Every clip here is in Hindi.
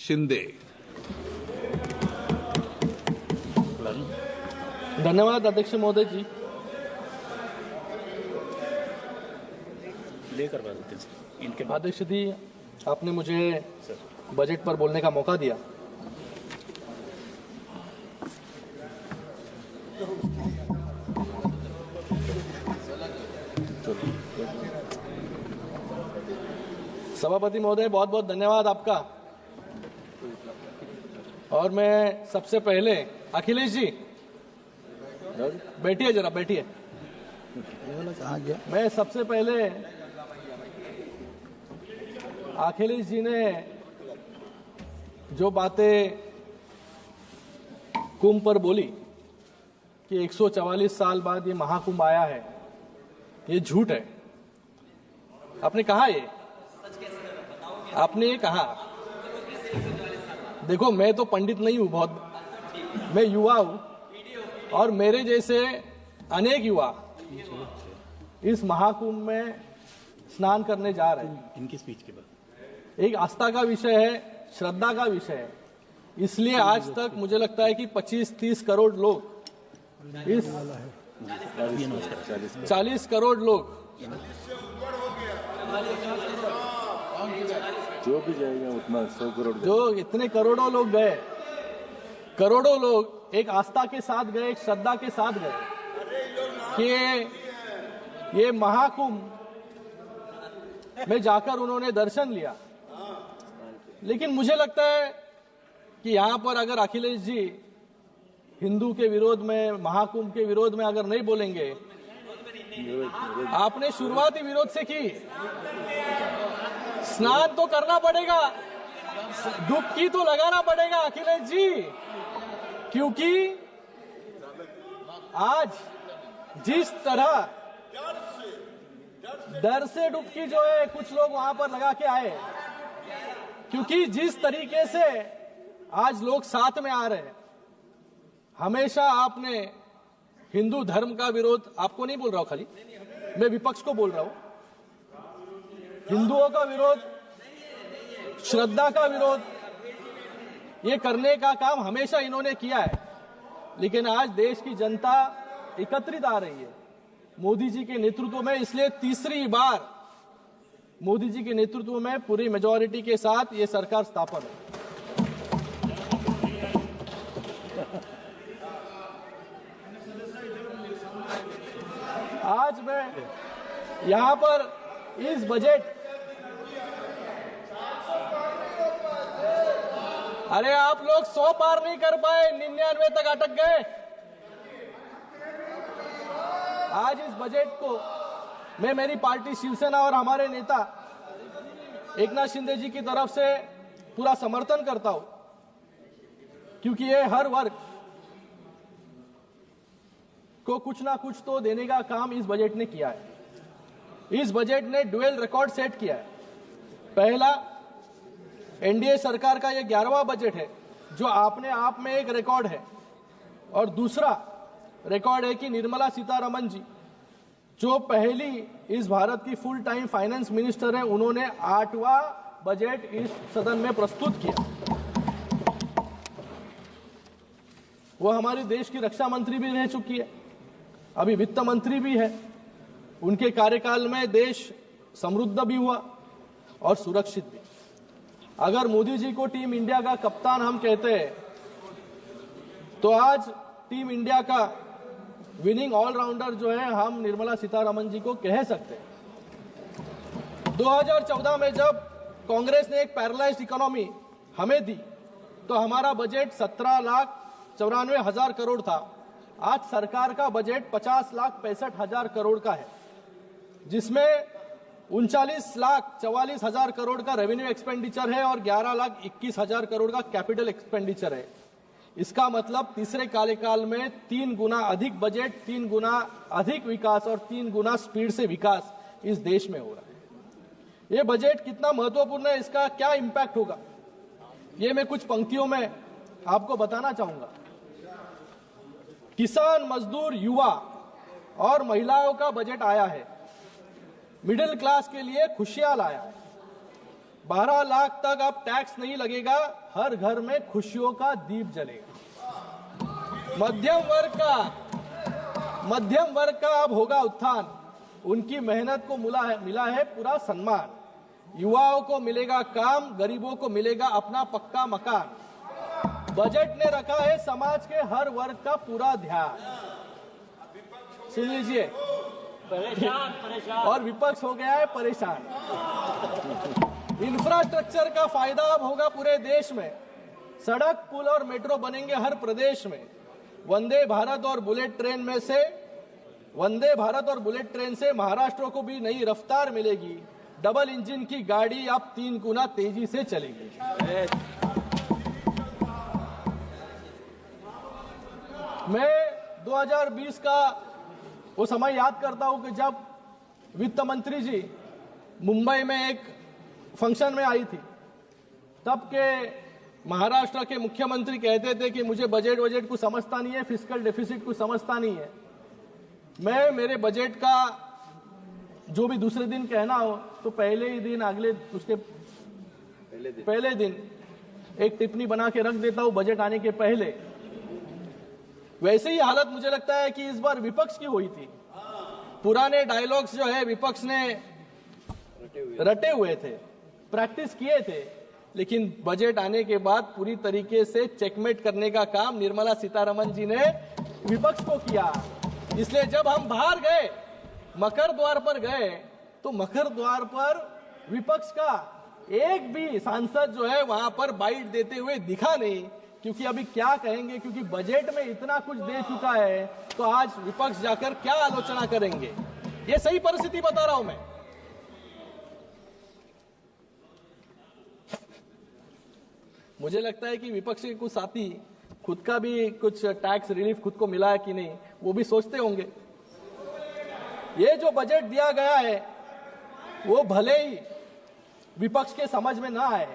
शिंदे। धन्यवाद अध्यक्ष महोदय जी। अध्यक्ष जी, आपने मुझे बजट पर बोलने का मौका दिया। सभापति महोदय, बहुत बहुत धन्यवाद आपका। और मैं सबसे पहले, अखिलेश जी बैठिए, जरा बैठिए। मैं सबसे पहले अखिलेश जी ने जो बातें कुंभ पर बोली कि 144 साल बाद ये महाकुंभ आया है, ये झूठ है। आपने कहा, आपने ये कहा। देखो, मैं तो पंडित नहीं हूं, बहुत, मैं युवा हूं, और मेरे जैसे अनेक युवा इस महाकुंभ में स्नान करने जा रहे हैं। इनकी स्पीच के बाद एक आस्था का विषय है, श्रद्धा का विषय है। इसलिए आज तक मुझे लगता है कि 25-30 करोड़ लोग, इस 40 करोड़ लोग, जो भी जाएगा उतना 100 करोड़, जो इतने करोड़ों लोग गए, करोड़ों लोग एक आस्था के साथ गए, एक श्रद्धा के साथ गए कि ये महाकुंभ में जाकर उन्होंने दर्शन लिया। लेकिन मुझे लगता है कि यहां पर अगर अखिलेश जी हिंदू के विरोध में, महाकुंभ के विरोध में अगर नहीं बोलेंगे, आपने शुरुआती विरोध से की, स्नान तो करना पड़ेगा, डुबकी तो लगाना पड़ेगा अखिलेश जी, क्योंकि आज जिस तरह डर से डुबकी जो है कुछ लोग वहां पर लगा के आए, क्योंकि जिस तरीके से आज लोग साथ में आ रहे हैं। हमेशा आपने हिंदू धर्म का विरोध, आपको नहीं बोल रहा हूं खाली, मैं विपक्ष को बोल रहा हूं, हिंदुओं का विरोध, श्रद्धा का विरोध, ये करने का काम हमेशा इन्होंने किया है। लेकिन आज देश की जनता एकत्रित आ रही है मोदी जी के नेतृत्व में, इसलिए तीसरी बार मोदी जी के नेतृत्व में पूरी मेजॉरिटी के साथ ये सरकार स्थापन है। आज मैं यहां पर इस बजट, अरे आप लोग 100 पार नहीं कर पाए, 99 तक अटक गए। आज इस बजट को मैं मेरी पार्टी शिवसेना और हमारे नेता एकनाथ शिंदे जी की तरफ से पूरा समर्थन करता हूं, क्योंकि ये हर वर्ग को कुछ ना कुछ तो देने का काम इस बजट ने किया है। इस बजट ने ड्यूअल रिकॉर्ड सेट किया है। पहला, एनडीए सरकार का ये 11वां बजट है जो अपने आप में एक रिकॉर्ड है, और दूसरा रिकॉर्ड है कि निर्मला सीतारमण जी, जो पहली इस भारत की फुल टाइम फाइनेंस मिनिस्टर है, उन्होंने 8वां बजट इस सदन में प्रस्तुत किया। वो हमारे देश की रक्षा मंत्री भी रह चुकी है, अभी वित्त मंत्री भी है। उनके कार्यकाल में देश समृद्ध भी हुआ और सुरक्षित भी। अगर मोदी जी को टीम इंडिया का कप्तान हम कहते हैं, तो आज टीम इंडिया का विनिंग ऑलराउंडर जो है हम निर्मला सीतारमण जी को कह सकते हैं। 2014 में जब कांग्रेस ने एक पैरालाइज्ड इकोनॉमी हमें दी, तो हमारा बजट 17,94,000 करोड़ था। आज सरकार का बजट 50,65,000 करोड़ का है, जिसमें 39,44,000 करोड़ का रेवेन्यू एक्सपेंडिचर है और 11,21,000 करोड़ का कैपिटल एक्सपेंडिचर है। इसका मतलब तीसरे कार्यकाल में 3 गुना अधिक बजट, 3 गुना अधिक विकास और 3 गुना स्पीड से विकास इस देश में हो रहा है। ये बजट कितना महत्वपूर्ण है, इसका क्या इंपैक्ट होगा, ये मैं कुछ पंक्तियों में आपको बताना चाहूंगा। किसान, मजदूर, युवा और महिलाओं का बजट आया है। मिडिल क्लास के लिए खुशियां लाया है। 12 लाख तक अब टैक्स नहीं लगेगा, हर घर में खुशियों का दीप जलेगा। मध्यम वर्ग का अब होगा उत्थान, उनकी मेहनत को मिला है पूरा सम्मान। युवाओं को मिलेगा काम, गरीबों को मिलेगा अपना पक्का मकान। बजट ने रखा है समाज के हर वर्ग का पूरा ध्यान। सुन लीजिए, परेशान और विपक्ष हो गया है परेशान। इंफ्रास्ट्रक्चर का फायदा अब होगा पूरे देश में, सड़क, पुल और मेट्रो बनेंगे हर प्रदेश में। वंदे भारत और बुलेट ट्रेन से महाराष्ट्र को भी नई रफ्तार मिलेगी। डबल इंजन की गाड़ी अब 3 गुना तेजी से चलेगी। मैं 2020 का वो समय याद करता हूं कि जब वित्त मंत्री जी मुंबई में एक फंक्शन में आई थी, तब के महाराष्ट्र के मुख्यमंत्री कहते थे कि मुझे बजट कुछ समझता नहीं है, फिस्कल डेफिसिट कुछ समझता नहीं है। मैं मेरे बजट का जो भी दूसरे दिन कहना हो तो पहले ही दिन, पहले दिन एक टिप्पणी बना के रख देता हूं बजट आने के पहले। वैसे ही हालत मुझे लगता है कि इस बार विपक्ष की हुई थी। पुराने डायलॉग्स जो है विपक्ष ने रटे हुए थे, प्रैक्टिस किए थे, लेकिन बजट आने के बाद पूरी तरीके से चेकमेट करने का काम निर्मला सीतारमण जी ने विपक्ष को किया। इसलिए जब हम बाहर गए, मकर द्वार पर गए, तो मकर द्वार पर विपक्ष का एक भी सांसद जो है वहां पर बाइट देते हुए दिखा नहीं, क्योंकि अभी क्या कहेंगे, क्योंकि बजट में इतना कुछ दे चुका है, तो आज विपक्ष जाकर क्या आलोचना करेंगे। ये सही परिस्थिति बता रहा हूं मैं। मुझे लगता है कि विपक्ष के कुछ साथी खुद का भी कुछ टैक्स रिलीफ खुद को मिला है कि नहीं, वो भी सोचते होंगे। ये जो बजट दिया गया है वो भले ही विपक्ष के समझ में ना आए,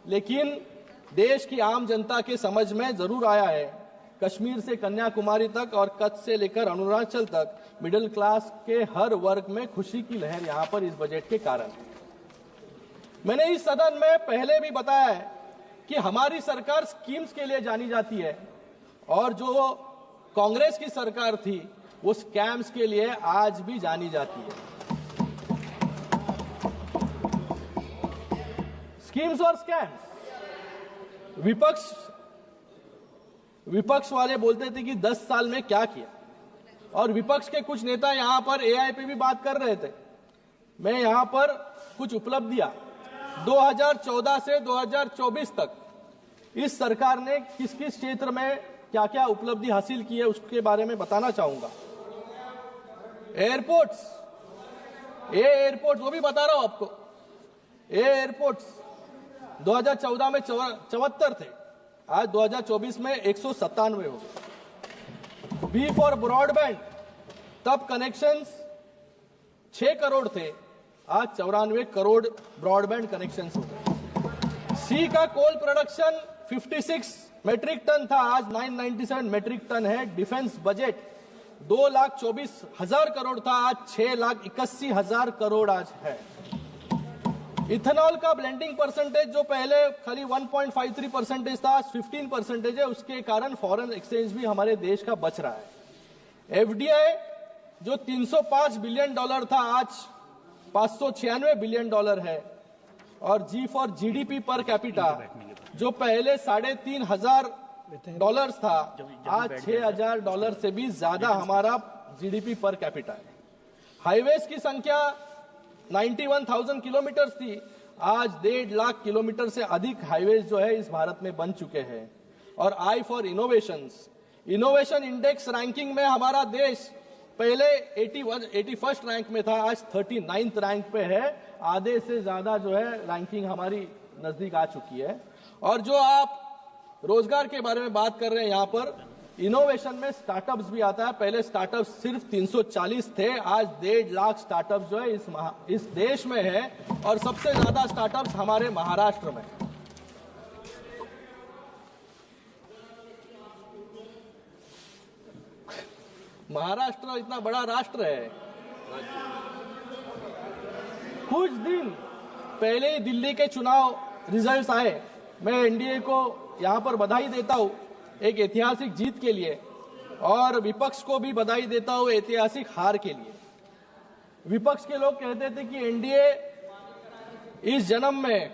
लेकिन देश की आम जनता के समझ में जरूर आया है। कश्मीर से कन्याकुमारी तक और कच्छ से लेकर अरुणाचल तक मिडिल क्लास के हर वर्ग में खुशी की लहर यहां पर इस बजट के कारण। मैंने इस सदन में पहले भी बताया है कि हमारी सरकार स्कीम्स के लिए जानी जाती है, और जो कांग्रेस की सरकार थी वो स्कैम्स के लिए आज भी जानी जाती है। स्कीम्स और स्कैम्स। विपक्ष वाले बोलते थे कि 10 साल में क्या किया, और विपक्ष के कुछ नेता यहां पर एआई पे भी बात कर रहे थे। मैं यहां पर कुछ उपलब्धियां 2014 से 2024 तक इस सरकार ने किस किस क्षेत्र में क्या क्या उपलब्धि हासिल की है उसके बारे में बताना चाहूंगा। एयरपोर्ट्स वो भी बता रहा हूं आपको। एयरपोर्ट्स 2014 में 74 थे, आज 2024 में 197 हो गए। बी फॉर ब्रॉडबैंड, तब कनेक्शंस 6 करोड़ थे, आज 94 करोड़ ब्रॉडबैंड कनेक्शंस हो गए। सी का कोल प्रोडक्शन 56 मेट्रिक टन था, आज 997 मेट्रिक टन है। डिफेंस बजट 2,24,000 करोड़ था, आज 6,81,000 करोड़ आज है। इथेनॉल का ब्लेंडिंग परसेंटेज जो पहले खाली 1.53% था, आज 15% है। उसके कारण फॉरेन एक्सचेंज भी हमारे देश का बच रहा है। एफडीआई जो $305 बिलियन था, आज $596 बिलियन है। और जी फॉर जीडीपी पर कैपिटा जो पहले $3,500 था, आज $6,000 से भी ज्यादा हमारा जीडीपी पर कैपिटा है। हाईवेज की संख्या 91,000 किलोमीटर थी, आज 1.5 लाख किलोमीटर से अधिक हाईवेज जो है इस भारत में बन चुके हैं। और I for innovation index ranking में हमारा देश पहले 81st रैंक में था, आज 39th रैंक पे है। आधे से ज्यादा जो है रैंकिंग हमारी नजदीक आ चुकी है। और जो आप रोजगार के बारे में बात कर रहे हैं, यहां पर इनोवेशन में स्टार्टअप्स भी आता है। पहले स्टार्टअप्स सिर्फ 340 थे, आज 1.5 लाख स्टार्टअप्स जो है इस देश में है, और सबसे ज्यादा स्टार्टअप्स हमारे महाराष्ट्र में। महाराष्ट्र इतना बड़ा राष्ट्र है। कुछ दिन पहले ही दिल्ली के चुनाव रिजल्ट्स आए, मैं एनडीए को यहां पर बधाई देता हूं एक ऐतिहासिक जीत के लिए, और विपक्ष को भी बधाई देता हूं ऐतिहासिक हार के लिए। विपक्ष के लोग कहते थे कि एनडीए इस जन्म में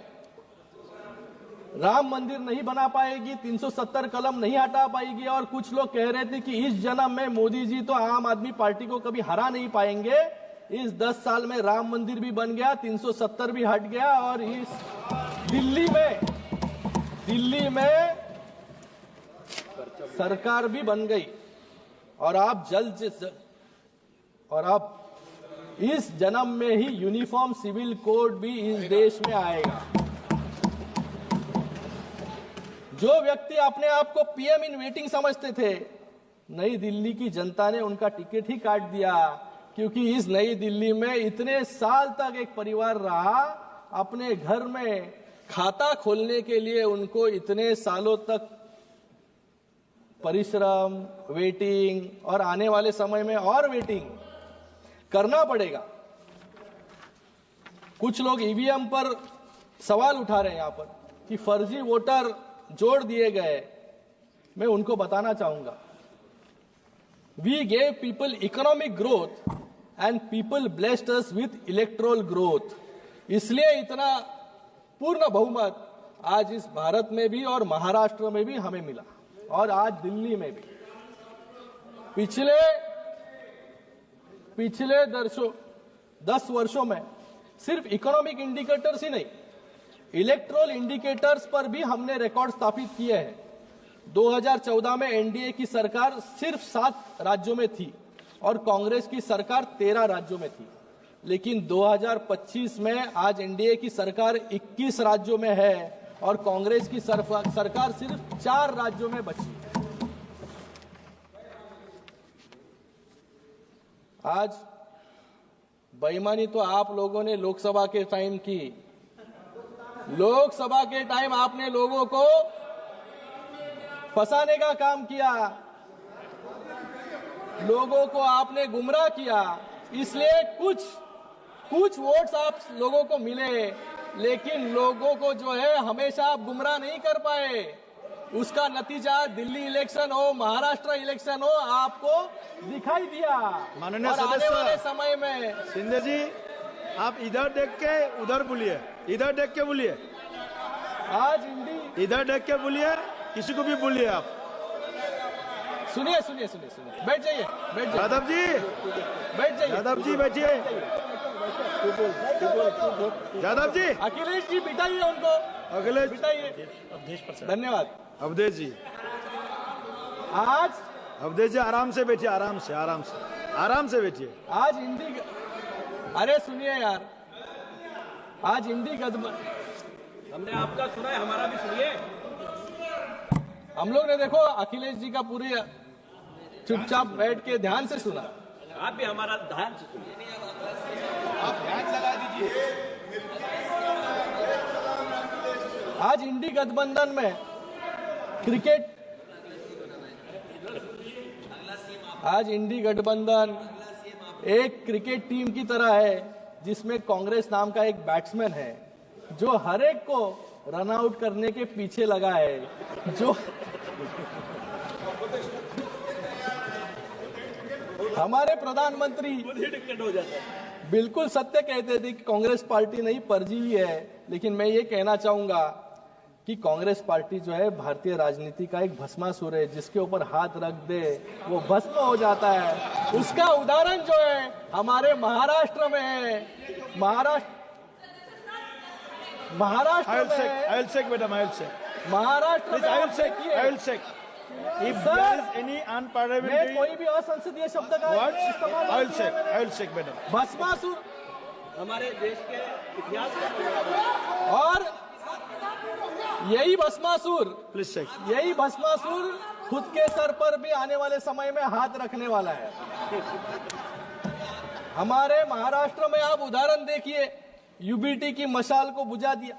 राम मंदिर नहीं बना पाएगी, 370 कलम नहीं हटा पाएगी, और कुछ लोग कह रहे थे कि इस जन्म में मोदी जी तो आम आदमी पार्टी को कभी हरा नहीं पाएंगे। इस 10 साल में राम मंदिर भी बन गया, 370 भी हट गया, और इस दिल्ली में सरकार भी बन गई, और आप इस जन्म में ही यूनिफॉर्म सिविल कोड भी इस देश में आएगा। जो व्यक्ति अपने आप को पीएम इन वेटिंग समझते थे, नई दिल्ली की जनता ने उनका टिकट ही काट दिया, क्योंकि इस नई दिल्ली में इतने साल तक एक परिवार रहा। अपने घर में खाता खोलने के लिए उनको इतने सालों तक परिश्रम, वेटिंग, और आने वाले समय में और वेटिंग करना पड़ेगा। कुछ लोग ईवीएम पर सवाल उठा रहे हैं यहां पर कि फर्जी वोटर जोड़ दिए गए। मैं उनको बताना चाहूंगा, we gave people economic growth and people blessed us with electoral growth. इसलिए इतना पूर्ण बहुमत आज इस भारत में भी और महाराष्ट्र में भी हमें मिला, और आज दिल्ली में भी। पिछले 10 वर्षों में सिर्फ इकोनॉमिक इंडिकेटर्स ही नहीं, इलेक्ट्रोल इंडिकेटर्स पर भी हमने रिकॉर्ड स्थापित किए हैं। 2014 में एनडीए की सरकार सिर्फ 7 राज्यों में थी और कांग्रेस की सरकार 13 राज्यों में थी, लेकिन 2025 में आज एनडीए की सरकार 21 राज्यों में है और कांग्रेस की सरकार सिर्फ 4 राज्यों में बची है। आज बेईमानी तो आप लोगों ने लोकसभा के टाइम की। लोकसभा के टाइम आपने लोगों को फंसाने का काम किया, लोगों को आपने गुमराह किया, इसलिए कुछ वोट्स आप लोगों को मिले, लेकिन लोगों को जो है हमेशा आप गुमराह नहीं कर पाए। उसका नतीजा दिल्ली इलेक्शन हो, महाराष्ट्र इलेक्शन हो, आपको दिखाई दिया। माननीय और आने वाले समय में शिंदे जी, आप इधर देख के उधर बोलिए, इधर देख के बोलिए, आज इधर देख के बोलिए, किसी को भी बोलिए आप। सुनिए, बैठ जाइए। यादव जी, बैठ जाइए। यादव जी बैठिए। यादव जी, अखिलेश जी बिठाइए उनको, अखिलेश बिठाइए। धन्यवाद। अवधेश जी, आज अवधेश जी आराम से बैठिए, आराम से बैठिए। आज अरे सुनिए यार, आज इंडी गठबंधन, हमने आपका सुना है, हमारा भी सुनिए। हम लोग ने देखो अखिलेश जी का पूरे चुपचाप बैठ के ध्यान से सुना। आप भी हमारा ध्यान से सुनिए। आप ध्यान लगा दीजिए। आज इंडी गठबंधन में आज इंडी गठबंधन एक क्रिकेट टीम की तरह है, जिसमें कांग्रेस नाम का एक बैट्समैन है जो हर एक को रन आउट करने के पीछे लगा है। जो हमारे प्रधानमंत्री बिल्कुल सत्य कहते थे कि कांग्रेस पार्टी नहीं परजीवी है, लेकिन मैं ये कहना चाहूंगा कि कांग्रेस पार्टी जो है भारतीय राजनीति का एक भस्मासुर है, जिसके ऊपर हाथ रख दे वो भस्म हो जाता है। उसका उदाहरण जो है हमारे महाराष्ट्र में है। महाराष्ट्र में कोई भी असंसदीय शब्द का भस्मासुर हमारे देश के इतिहास का, और यही भस्मासुर खुद के सर पर भी आने वाले समय में हाथ रखने वाला है। हमारे महाराष्ट्र में आप उदाहरण देखिए, यूबीटी की मशाल को बुझा दिया।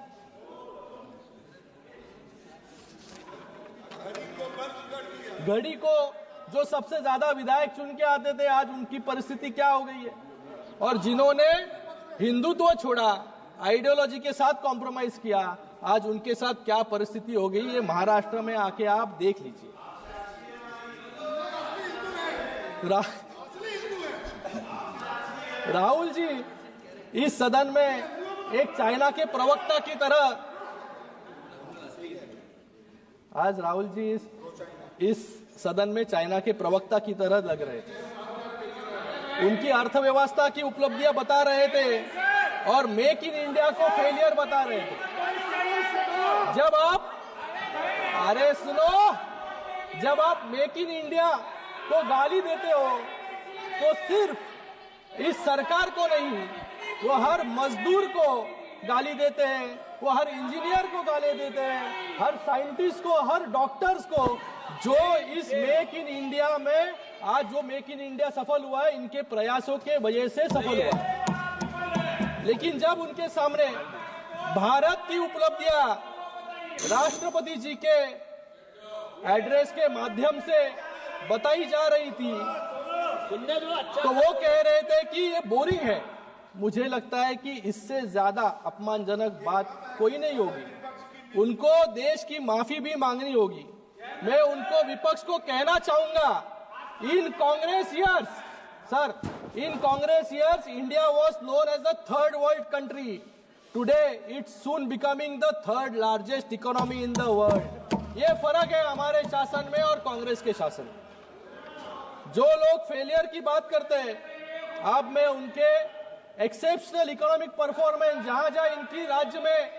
घड़ी को जो सबसे ज्यादा विधायक चुन के आते थे, आज उनकी परिस्थिति क्या हो गई है। और जिन्होंने हिंदुत्व छोड़ा, आइडियोलॉजी के साथ कॉम्प्रोमाइज किया, आज उनके साथ क्या परिस्थिति हो गई ये महाराष्ट्र में आके आप देख लीजिए। राहुल जी इस सदन में एक चाइना के प्रवक्ता की तरह, आज राहुल जी इस सदन में चाइना के प्रवक्ता की तरह लग रहे थे। उनकी अर्थव्यवस्था की उपलब्धियां बता रहे थे और मेक इन इंडिया को फेलियर बता रहे थे। जब आप, अरे सुनो, जब आप मेक इन इंडिया को गाली देते हो तो सिर्फ इस सरकार को नहीं, वो हर मजदूर को गाली देते हैं, वो हर इंजीनियर को गाली देते हैं, हर साइंटिस्ट को, हर डॉक्टर्स को, जो इस मेक इन इंडिया में, आज जो मेक इन इंडिया सफल हुआ है इनके प्रयासों के वजह से सफल हुआ है। लेकिन जब उनके सामने भारत की उपलब्धियां राष्ट्रपति जी के एड्रेस के माध्यम से बताई जा रही थी तो वो कह रहे थे कि ये बोरिंग है। मुझे लगता है कि इससे ज्यादा अपमानजनक बात कोई नहीं होगी। उनको देश की माफी भी मांगनी होगी। मैं उनको, विपक्ष को कहना चाहूंगा, in Congress years, sir, in Congress years India was known as the third world country. Today it's soon becoming the third largest economy in the world. ये फर्क है हमारे शासन में और कांग्रेस के शासन में। जो लोग फेलियर की बात करते हैं, अब मैं उनके एक्सेप्शनल इकोनॉमिक परफॉर्मेंस, जहां जहां इनकी राज्य में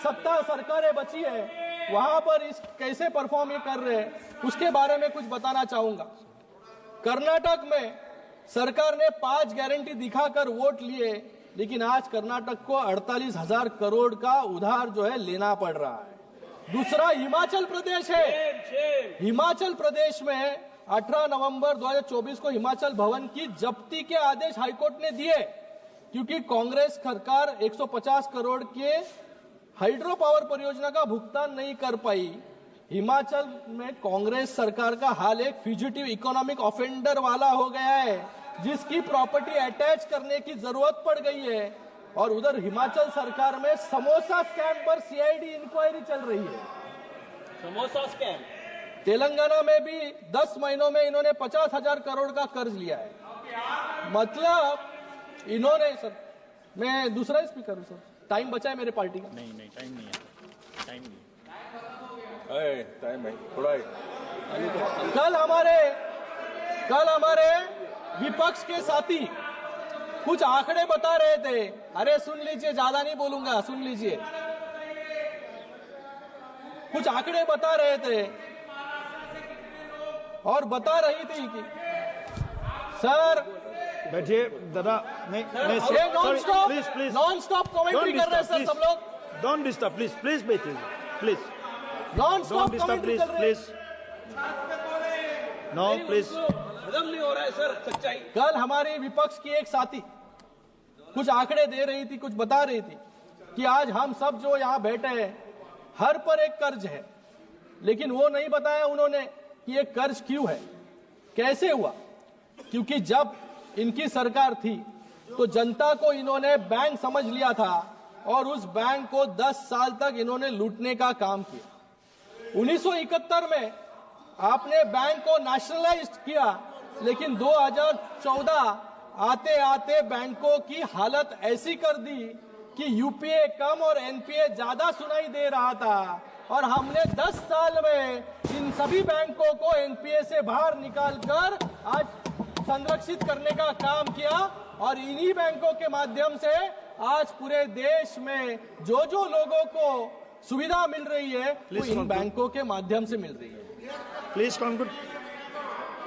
सत्ता सरकारें बची है वहां पर इस कैसे परफॉर्म कर रहे हैं उसके बारे में कुछ बताना चाहूंगा। कर्नाटक में सरकार ने 5 गारंटी दिखाकर वोट लिए, लेकिन आज कर्नाटक को 48,000 करोड़ का उधार जो है लेना पड़ रहा है। दूसरा हिमाचल प्रदेश है। हिमाचल प्रदेश में 18 नवंबर 2024 को हिमाचल भवन की जब्ती के आदेश हाईकोर्ट ने दिए, क्योंकि कांग्रेस सरकार 150 करोड़ के हाइड्रो पावर परियोजना का भुगतान नहीं कर पाई। हिमाचल में कांग्रेस सरकार का हाल एक फ्यूजिटिव इकोनॉमिक ऑफेंडर वाला हो गया है, जिसकी प्रॉपर्टी अटैच करने की जरूरत पड़ गई है। और उधर हिमाचल सरकार में समोसा स्कैम पर सीआईडी इंक्वायरी चल रही है। समोसा स्कैम। तेलंगाना में भी 10 महीनों में इन्होंने 50,000 करोड़ का कर्ज लिया है। मतलब इन्होंने, सर मैं दूसरा स्पीकर हूं सर, टाइम बचा है मेरे पार्टी का? नहीं टाइम नहीं है, टाइम नहीं, टाइम है थोड़ा है। कल हमारे विपक्ष के साथी कुछ आंकड़े बता रहे थे। अरे सुन लीजिए, ज्यादा नहीं बोलूंगा, सुन लीजिए। कुछ आंकड़े बता रहे थे और बता रही थी कि सर, बैठिए दादा, नहीं नॉन स्टॉप कमेंट्री कर रहे हैं सर सब लोग। डोंट डिस्टर्ब, प्लीज बैठिए, प्लीज नॉन स्टॉप कमेंट्री कर रहे हैं। नो प्लीज, हजम नहीं हो रहा है सर सच्चाई। कल हमारी विपक्ष की एक साथी कुछ आंकड़े दे रही थी, कुछ बता रही थी कि आज हम सब जो यहाँ बैठे हैं हर पर एक कर्ज है, लेकिन वो नहीं बताया उन्होंने कि ये कर्ज क्यों है, कैसे हुआ। क्योंकि जब इनकी सरकार थी तो जनता को इन्होंने बैंक समझ लिया था और उस बैंक को 10 साल तक इन्होंने लूटने का काम किया। 1971 में आपने बैंक को नेशनलाइज किया, लेकिन 2014 आते आते बैंकों की हालत ऐसी कर दी कि यूपीए कम और एनपीए ज्यादा सुनाई दे रहा था। और हमने 10 साल में इन सभी बैंकों को एनपीए से बाहर निकालकर आज संरक्षित करने का काम किया। और इन्हीं बैंकों के माध्यम से आज पूरे देश में जो जो लोगों को सुविधा मिल रही है वो इन बैंकों के माध्यम से मिल रही है। Please conclude.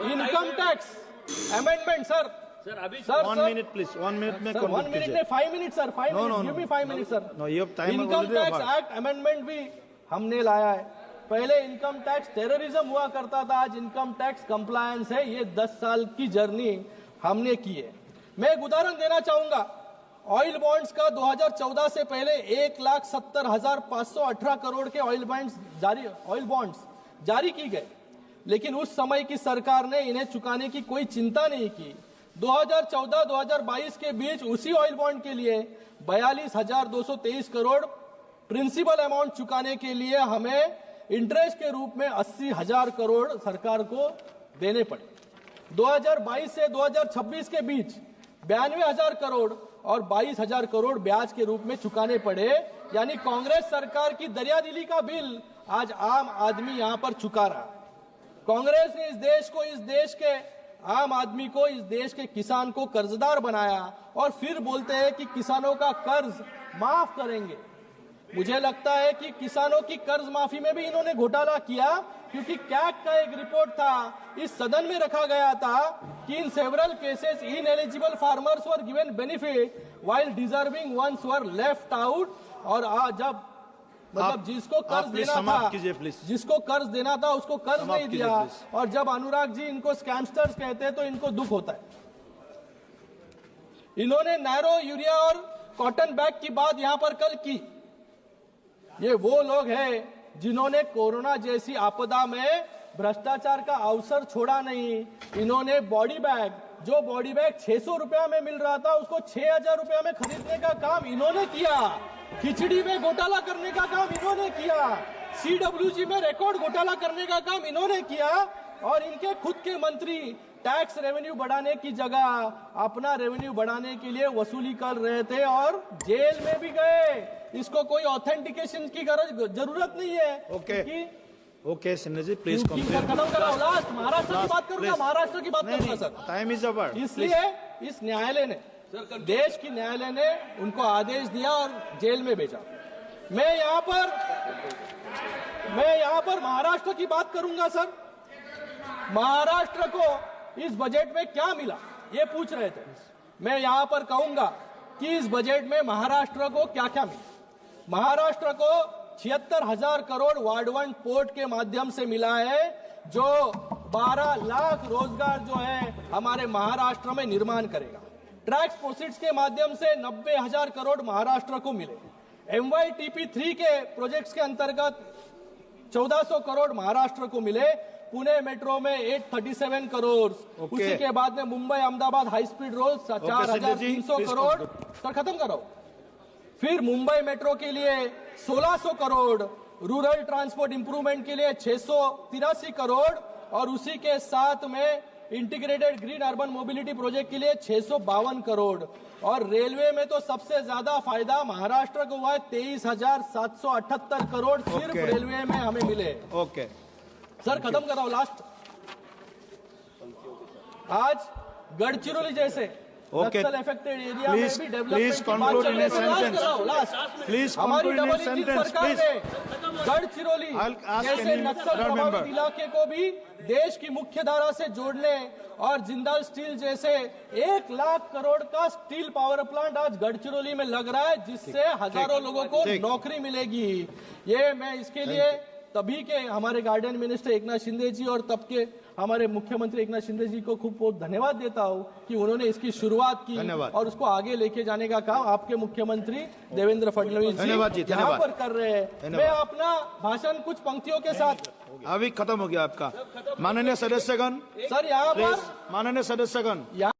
Income tax amendment sir अभी सर 1 मिनट प्लीज, 1 मिनट में 1 मिनट में 5 minute sir, 5 minute, give me 5 minute sir. No, you have time. Income tax act amendment भी हमने लाया है। पहले इनकम टैक्स टेररिज्म हुआ करता था, आज इनकम टैक्स कंप्लायंस है। ये 10 साल की जर्नी हमने की है। मैं एक उदाहरण देना चाहूंगा। ऑयल बॉन्ड्स का 2014 से पहले 1,70,518 करोड़ के ऑयल बॉन्ड्स जारी की गए, लेकिन उस समय की सरकार ने इन्हें चुकाने की कोई चिंता नहीं की। 2014-2022 के बीच उसी ऑयल बॉन्ड के लिए 42,223 करोड़ प्रिंसिपल अमाउंट चुकाने के लिए हमें इंटरेस्ट के रूप में 80,000 करोड़ सरकार को देने पड़े। 2022 से 2026 के बीच 92,000 करोड़ और 22,000 करोड़ ब्याज के रूप में चुकाने पड़े। यानी कांग्रेस सरकार की दरियादिली का बिल आज आम आदमी यहां पर चुका रहा। कांग्रेस ने इस देश के आम आदमी को, इस देश के किसान को कर्जदार बनाया और फिर बोलते हैं कि किसानों का कर्ज माफ करेंगे। मुझे लगता है कि किसानों की कर्ज माफी में भी इन्होंने घोटाला किया, क्योंकि कैग का एक रिपोर्ट था, इस सदन में रखा गया था कि in several cases ineligible farmers were given benefit while deserving ones were left out. और जब मतलब जिसको कर्ज देना था, जिसको कर्ज देना था उसको कर्ज नहीं दिया। और जब अनुराग जी इनको स्कैमस्टर्स कहते हैं तो इनको दुख होता है। इन्होंने नैरो यूरिया और कॉटन बैग की बात यहां पर कल की। ये वो लोग हैं जिन्होंने कोरोना जैसी आपदा में भ्रष्टाचार का अवसर छोड़ा नहीं। इन्होंने बॉडी बैग, जो बॉडी बैग 600 रुपया में मिल रहा था, उसको 6,000 रुपया में खरीदने का काम इन्होंने किया। खिचड़ी में घोटाला करने का काम इन्होंने किया। CWG में रिकॉर्ड घोटाला करने का काम इन्होंने किया। और इनके खुद के मंत्री टैक्स रेवेन्यू बढ़ाने की जगह अपना रेवेन्यू बढ़ाने के लिए वसूली कर रहे थे और जेल में भी गए। इसको कोई ऑथेंटिकेशन की जरूरत नहीं है। ओके सिन्हा जी, प्लीज खत्म कराओ। लास्ट महाराष्ट्र की बात करूंगा, महाराष्ट्र की बात करूंगा सर। Time is our. इसलिए इस न्यायालय ने, देश की न्यायालय ने उनको आदेश दिया और जेल में भेजा। मैं यहाँ पर महाराष्ट्र की बात करूंगा सर। महाराष्ट्र को इस बजट में क्या मिला, ये पूछ रहे थे। मैं यहाँ पर कहूंगा कि इस बजट में महाराष्ट्र को क्या क्या मिला। महाराष्ट्र को 76,000 करोड़ वार्ड 1 पोर्ट के माध्यम से मिला है, जो 12 लाख रोजगार जो है हमारे महाराष्ट्र में निर्माण करेगा। टैक्स प्रोसीड्स के माध्यम से 90,000 करोड़ महाराष्ट्र को मिले। MYTP3 के प्रोजेक्ट्स के अंतर्गत 1400 करोड़ महाराष्ट्र को मिले। पुणे मेट्रो में 837 करोड़, उसी के बाद में Mumbai Ahmedabad high speed road 4,300 crore. Sir खत्म करो। फिर मुंबई मेट्रो के लिए 1,600 करोड़, रूरल ट्रांसपोर्ट इंप्रूवमेंट के लिए 683 करोड़ और उसी के साथ में integrated green urban mobility project के लिए 652 करोड़। और रेलवे में तो सबसे ज्यादा फायदा महाराष्ट्र को हुआ है, 23,778 करोड़ सिर्फ रेलवे में हमें मिले। सर खत्म कराओ। लास्ट, आज गढ़चिरौली जैसे नक्सल अफेक्टेड एरिया में भी डेवलपमेंट की बात चल रही है। प्लीज हमारी डबल इंजन सरकार ने गढ़चिरौली जैसे नक्सल प्रभावित इलाके को भी देश की मुख्य धारा से जोड़ने और जिंदाल स्टील जैसे 1 लाख करोड़ का स्टील पावर प्लांट आज गढ़चिरौली में लग रहा है, जिससे हजारों लोगों को नौकरी मिलेगी। ये मैं इसके लिए तभी के हमारे गार्डन मिनिस्टर एकनाथ शिंदे जी और तब के हमारे मुख्यमंत्री एकनाथ शिंदे जी को खूब बहुत धन्यवाद देता हूं कि उन्होंने इसकी शुरुआत की और उसको आगे लेके जाने का काम आपके मुख्यमंत्री देवेंद्र फडणवीस जी यहाँ पर कर रहे हैं। मैं अपना भाषण कुछ पंक्तियों के साथ, अभी खत्म हो गया आपका। माननीय सदस्यगण, सर यहाँ पर माननीय सदस्यगण,